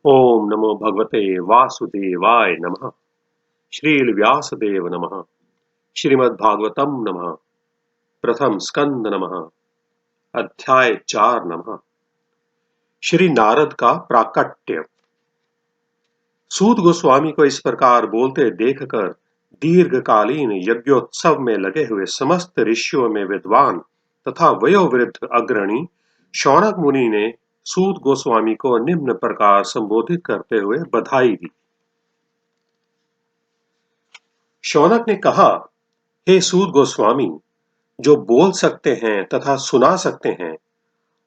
ओम नमो भगवते वासुदेवाय नमः। श्रील व्यासदेव नमः। श्रीमद्भागवतम नमः। प्रथम स्कंद नमः। अध्याय 4 नमः। श्री नारद का प्राकट्य। सूत गोस्वामी को इस प्रकार बोलते देखकर दीर्घकालीन यज्ञोत्सव में लगे हुए समस्त ऋषियों में विद्वान तथा वयोवृद्ध अग्रणी शौनक मुनि ने सूत गोस्वामी को निम्न प्रकार संबोधित करते हुए बधाई दी। शौनक ने कहा, हे सूत गोस्वामी, जो बोल सकते हैं तथा सुना सकते हैं,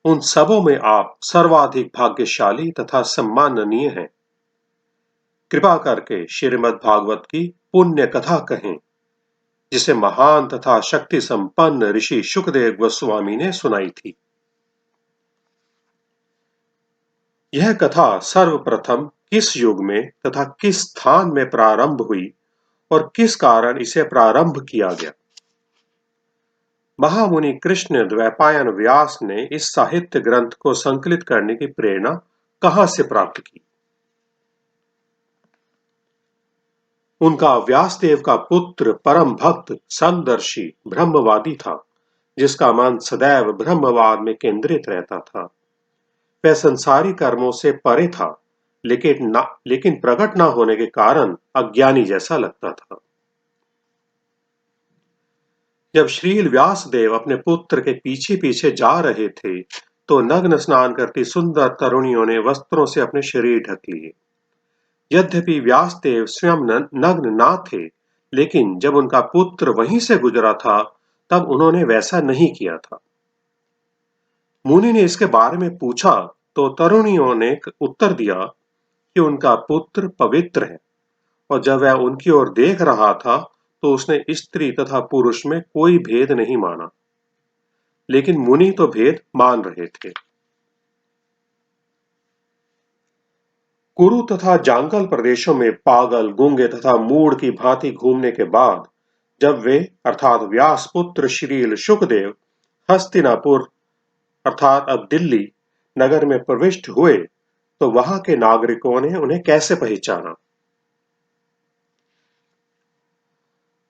उन सबों में आप सर्वाधिक भाग्यशाली तथा सम्माननीय हैं। कृपा करके श्रीमद् भागवत की पुण्य कथा कहें, जिसे महान तथा शक्ति संपन्न ऋषि शुकदेव गोस्वामी ने सुनाई थी। यह कथा सर्वप्रथम किस युग में तथा किस स्थान में प्रारंभ हुई और किस कारण इसे प्रारंभ किया गया। महामुनि कृष्ण द्वैपायन व्यास ने इस साहित्य ग्रंथ को संकलित करने की प्रेरणा कहां से प्राप्त की। उनका व्यासदेव का पुत्र परम भक्त समदर्शी ब्रह्मवादी था, जिसका मन सदैव ब्रह्मवाद में केंद्रित रहता था। वह संसारी कर्मों से परे था, लेकिन प्रकट न होने के कारण अज्ञानी जैसा लगता था। जब श्रील व्यासदेव अपने पुत्र के पीछे पीछे जा रहे थे, तो नग्न स्नान करती सुंदर तरुणियों ने वस्त्रों से अपने शरीर ढक लिए। यद्यपि व्यासदेव स्वयं नग्न ना थे, लेकिन जब उनका पुत्र वहीं से गुजरा था, तब उन्होंने वैसा नहीं किया था। मुनि ने इसके बारे में पूछा तो तरुणियों ने उत्तर दिया कि उनका पुत्र पवित्र है, और जब वह उनकी ओर देख रहा था तो उसने स्त्री तथा पुरुष में कोई भेद नहीं माना। लेकिन मुनि तो भेद मान रहे थे। कुरु तथा जांगल प्रदेशों में पागल, गूंगे तथा मूढ़ की भांति घूमने के बाद जब वे अर्थात व्यास पुत्र श्रील शुकदेव हस्तिनापुर अर्थात अब दिल्ली नगर में प्रविष्ट हुए, तो वहां के नागरिकों ने उन्हें कैसे पहचाना।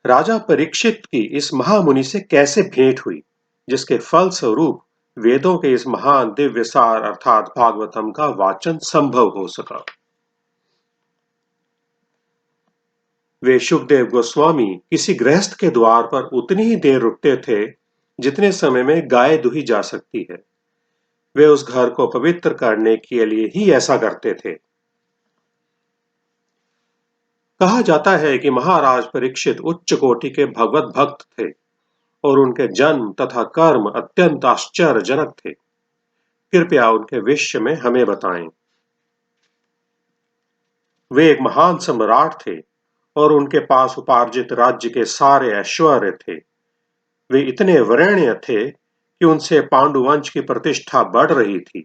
राजा परीक्षित की इस महामुनि से कैसे भेंट हुई, जिसके फल स्वरूप वेदों के इस महान दिव्य सार अर्थात भागवतम का वाचन संभव हो सका। वे शुकदेव गोस्वामी किसी गृहस्थ के द्वार पर उतनी ही देर रुकते थे जितने समय में गाय दुही जा सकती है। वे उस घर को पवित्र करने के लिए ही ऐसा करते थे। कहा जाता है कि महाराज परीक्षित उच्च कोटि के भगवत भक्त थे और उनके जन्म तथा कर्म अत्यंत आश्चर्यजनक थे। कृपया उनके विषय में हमें बताएं। वे एक महान सम्राट थे और उनके पास उपार्जित राज्य के सारे ऐश्वर्य थे। वे इतने वरेण्य थे कि उनसे पांडुवंश की प्रतिष्ठा बढ़ रही थी।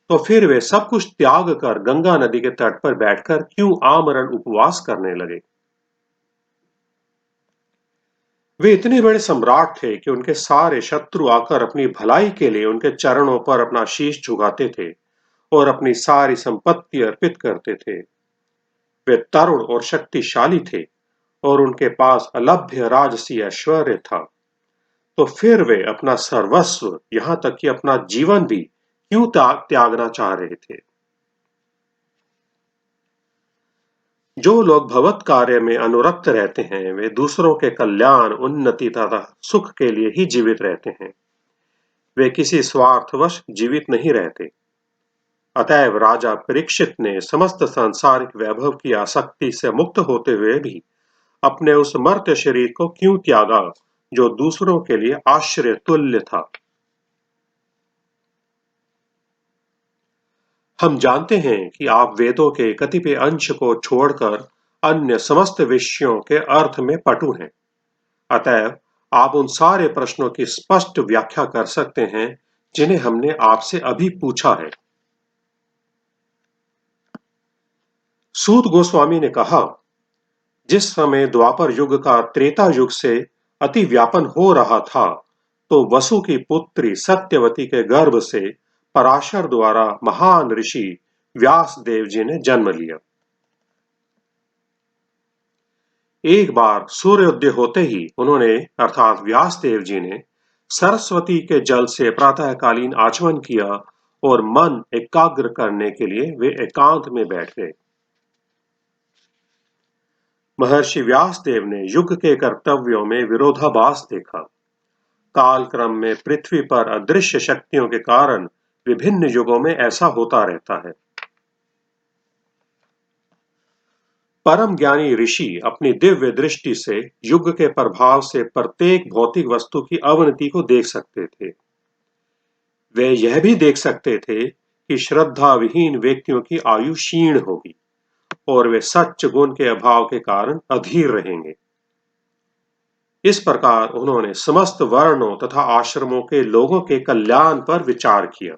तो फिर वे सब कुछ त्याग कर गंगा नदी के तट पर बैठकर क्यों आमरण उपवास करने लगे। वे इतने बड़े सम्राट थे कि उनके सारे शत्रु आकर अपनी भलाई के लिए उनके चरणों पर अपना शीश झुकाते थे और अपनी सारी संपत्ति अर्पित करते थे। वे तरुण और शक्तिशाली थे और उनके पास अलभ्य राजसी ऐश्वर्य था। तो फिर वे अपना सर्वस्व, यहां तक कि अपना जीवन भी क्यों त्यागना चाह रहे थे। जो लोग भगवत कार्य में अनुरक्त रहते हैं, वे दूसरों के कल्याण, उन्नति तथा सुख के लिए ही जीवित रहते हैं। वे किसी स्वार्थवश जीवित नहीं रहते। अतएव राजा परीक्षित ने समस्त सांसारिक वैभव की आसक्ति से मुक्त होते हुए भी अपने उस मर्त्य शरीर को क्यों त्यागा, जो दूसरों के लिए आश्रय तुल्य था। हम जानते हैं कि आप वेदों के कतिपय अंश को छोड़कर अन्य समस्त विषयों के अर्थ में पटु हैं। अतएव आप उन सारे प्रश्नों की स्पष्ट व्याख्या कर सकते हैं जिन्हें हमने आपसे अभी पूछा है। सूत गोस्वामी ने कहा, जिस समय द्वापर युग का त्रेता युग से अति व्यापन हो रहा था, तो वसु की पुत्री सत्यवती के गर्भ से पराशर द्वारा महान ऋषि व्यासदेव जी ने जन्म लिया। एक बार सूर्योदय होते ही उन्होंने अर्थात व्यासदेव जी ने सरस्वती के जल से प्रातःकालीन आचमन किया और मन एकाग्र करने के लिए वे एकांत में बैठ गए। महर्षि व्यासदेव ने युग के कर्तव्यों में विरोधाभास देखा। कालक्रम में पृथ्वी पर अदृश्य शक्तियों के कारण विभिन्न युगों में ऐसा होता रहता है। परम ज्ञानी ऋषि अपनी दिव्य दृष्टि से युग के प्रभाव से प्रत्येक भौतिक वस्तु की अवनति को देख सकते थे। वे यह भी देख सकते थे कि श्रद्धा विहीन व्यक्तियों की आयु क्षीण होगी और वे सच्च गुण के अभाव के कारण अधीर रहेंगे। इस प्रकार उन्होंने समस्त वर्णों तथा आश्रमों के लोगों के कल्याण पर विचार किया।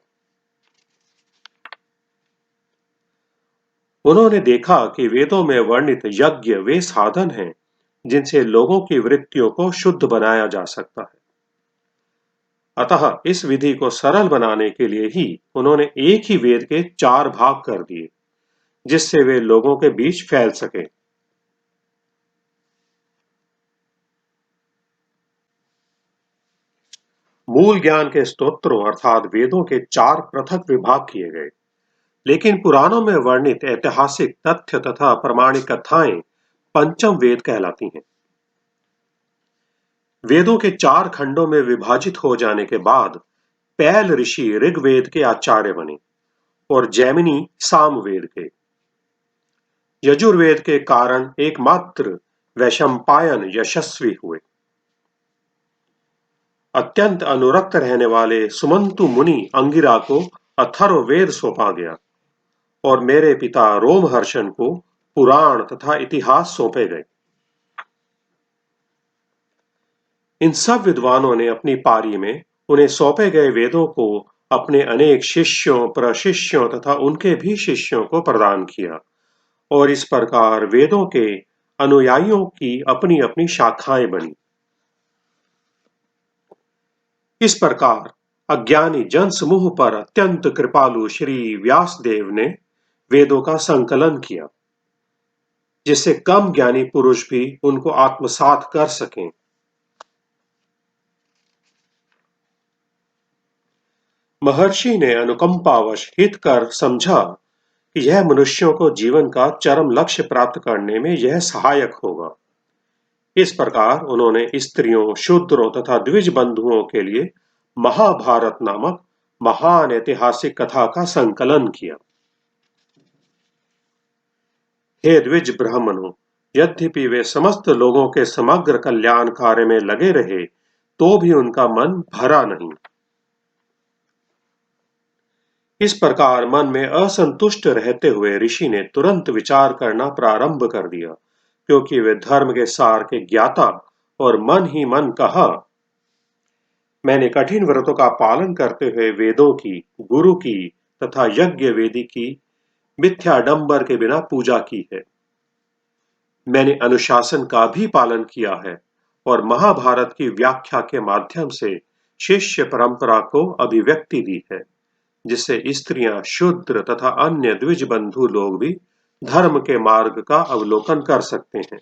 उन्होंने देखा कि वेदों में वर्णित यज्ञ वे साधन हैं जिनसे लोगों की वृत्तियों को शुद्ध बनाया जा सकता है। अतः इस विधि को सरल बनाने के लिए ही उन्होंने एक ही वेद के 4 भाग कर दिए, जिससे वे लोगों के बीच फैल सके। मूल ज्ञान के स्तोत्रों अर्थात वेदों के 4 पृथक विभाग किए गए, लेकिन पुराणों में वर्णित ऐतिहासिक तथ्य तथा प्रमाणिक कथाएं पंचम वेद कहलाती हैं। वेदों के 4 खंडों में विभाजित हो जाने के बाद पैल ऋषि ऋग्वेद के आचार्य बने और जैमिनी सामवेद के। यजुर्वेद के कारण एकमात्र वैशंपायन यशस्वी हुए। अत्यंत अनुरक्त रहने वाले सुमंतु मुनि अंगिरा को अथर्ववेद सौंपा गया और मेरे पिता रोमहर्षण को पुराण तथा इतिहास सौंपे गए। इन सब विद्वानों ने अपनी पारी में उन्हें सौंपे गए वेदों को अपने अनेक शिष्यों, प्रशिष्यों तथा उनके भी शिष्यों को प्रदान किया और इस प्रकार वेदों के अनुयायियों की अपनी अपनी शाखाएं बनी। इस प्रकार अज्ञानी जन समूह पर अत्यंत कृपालु श्री व्यासदेव ने वेदों का संकलन किया, जिससे कम ज्ञानी पुरुष भी उनको आत्मसात कर सकें। महर्षि ने अनुकंपावश हित कर समझा कि यह मनुष्यों को जीवन का चरम लक्ष्य प्राप्त करने में यह सहायक होगा। इस प्रकार उन्होंने स्त्रियों, शूद्रों तथा द्विज बंधुओं के लिए महाभारत नामक महान ऐतिहासिक कथा का संकलन किया। हे द्विज ब्राह्मणों, यद्यपि वे समस्त लोगों के समग्र कल्याण कार्य में लगे रहे, तो भी उनका मन भरा नहीं। इस प्रकार मन में असंतुष्ट रहते हुए ऋषि ने तुरंत विचार करना प्रारंभ कर दिया, क्योंकि वे धर्म के सार के ज्ञाता और मन ही मन कहा, मैंने कठिन व्रतों का पालन करते हुए वेदों की, गुरु की तथा यज्ञ वेदी की मिथ्याडंबर के बिना पूजा की है। मैंने अनुशासन का भी पालन किया है और महाभारत की व्याख्या के माध्यम से शिष्य परंपरा को अभिव्यक्ति दी है, जिससे स्त्रियां, शूद्र तथा अन्य द्विज बंधु लोग भी धर्म के मार्ग का अवलोकन कर सकते हैं।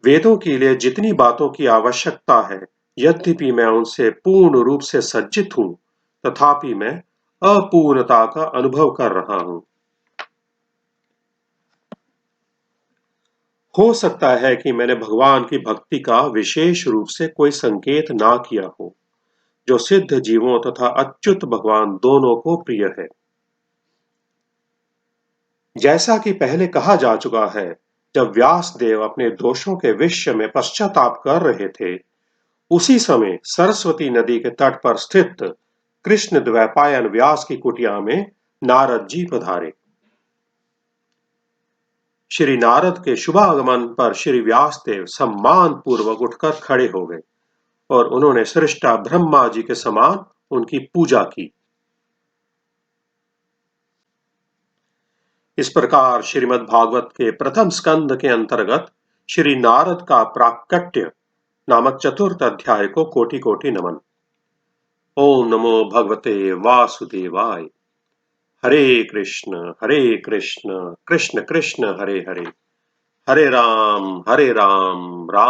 वेदों के लिए जितनी बातों की आवश्यकता है, यद्यपि मैं उनसे पूर्ण रूप से सज्जित हूं, तथापि मैं अपूर्णता का अनुभव कर रहा हूं। हो सकता है कि मैंने भगवान की भक्ति का विशेष रूप से कोई संकेत ना किया हो, जो सिद्ध जीवों तथा अच्युत भगवान दोनों को प्रिय है। जैसा कि पहले कहा जा चुका है, जब व्यासदेव अपने दोषों के विषय में पश्चाताप कर रहे थे, उसी समय सरस्वती नदी के तट पर स्थित कृष्ण द्वैपायन व्यास की कुटिया में नारद जी पधारे। श्री नारद के शुभागमन पर श्री व्यासदेव सम्मान पूर्वक उठकर खड़े हो गए और उन्होंने सृष्टा ब्रह्मा जी के समान उनकी पूजा की। इस प्रकार श्रीमद् भागवत के प्रथम स्कंद के अंतर्गत श्री नारद का प्राकट्य नामक चतुर्थ अध्याय को कोटि कोटि नमन। ओम नमो भगवते वासुदेवाय। हरे कृष्ण कृष्ण कृष्ण हरे हरे हरे राम राम